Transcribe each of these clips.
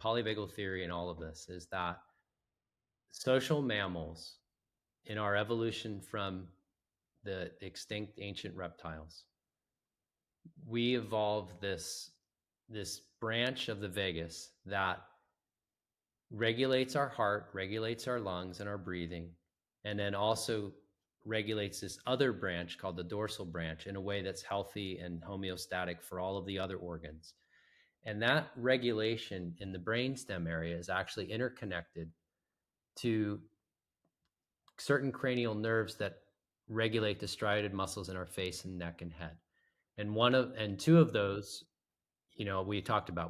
polyvagal theory and all of this is that social mammals in our evolution from the extinct ancient reptiles, we evolved this branch of the vagus that regulates our heart, regulates our lungs and our breathing, and then also regulates this other branch called the dorsal branch in a way that's healthy and homeostatic for all of the other organs. And that regulation in the brainstem area is actually interconnected to certain cranial nerves that regulate the striated muscles in our face and neck and head. And two of those, we talked about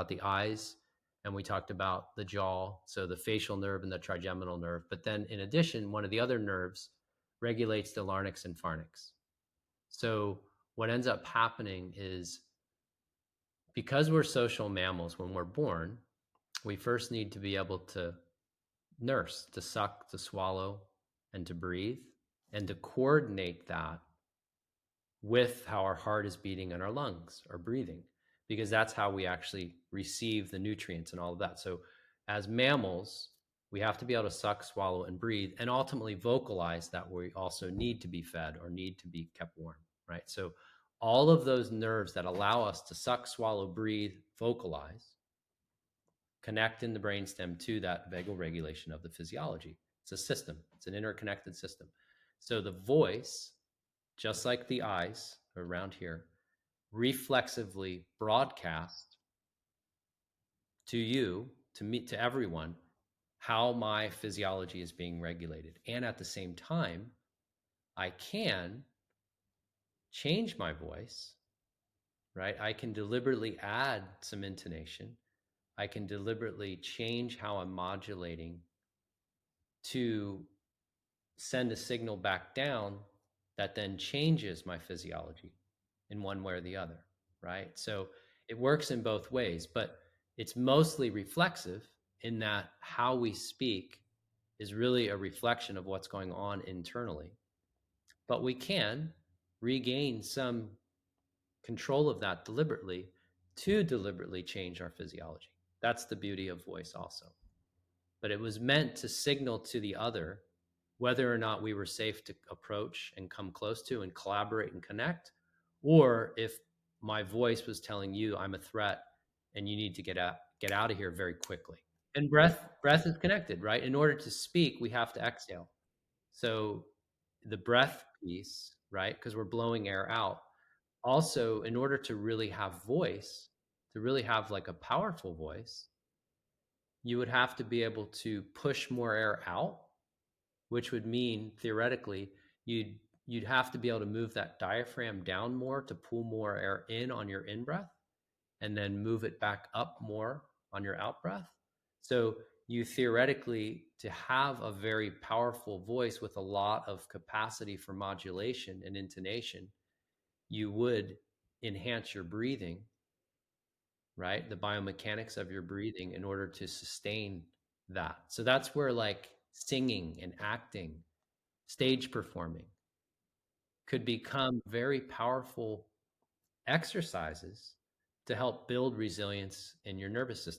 the eyes and we talked about the jaw, so the facial nerve and the trigeminal nerve. But then in addition, one of the other nerves regulates the larynx and pharynx. So what ends up happening is, because we're social mammals, when we're born, we first need to be able to nurse, to suck, to swallow, and to breathe, and to coordinate that with how our heart is beating and our lungs are breathing, because that's how we actually receive the nutrients and all of that. So as mammals, we have to be able to suck, swallow, and breathe, and ultimately vocalize that we also need to be fed or need to be kept warm, right? So all of those nerves that allow us to suck, swallow, breathe, vocalize, connect in the brainstem to that vagal regulation of the physiology. It's a system. It's an interconnected system. So the voice, just like the eyes around here, reflexively broadcast to you, to me, to everyone, how my physiology is being regulated. And at the same time, I can change my voice, right? I can deliberately add some intonation. I can deliberately change how I'm modulating to send a signal back down that then changes my physiology in one way or the other, right? So it works in both ways, but it's mostly reflexive in that how we speak is really a reflection of what's going on internally. But we can regain some control of that deliberately to deliberately change our physiology. That's the beauty of voice also. But it was meant to signal to the other whether or not we were safe to approach and come close to and collaborate and connect, or if my voice was telling you I'm a threat and you need to get out of here very quickly. And breath is connected, right? In order to speak, we have to exhale. So the breath piece, right? Because we're blowing air out. Also, in order to really have voice, to really have like a powerful voice, you would have to be able to push more air out, which would mean theoretically you'd have to be able to move that diaphragm down more to pull more air in on your in breath and then move it back up more on your out breath. So you theoretically, to have a very powerful voice with a lot of capacity for modulation and intonation, you would enhance your breathing, right? The biomechanics of your breathing in order to sustain that. So that's where like singing and acting, stage performing could become very powerful exercises to help build resilience in your nervous system.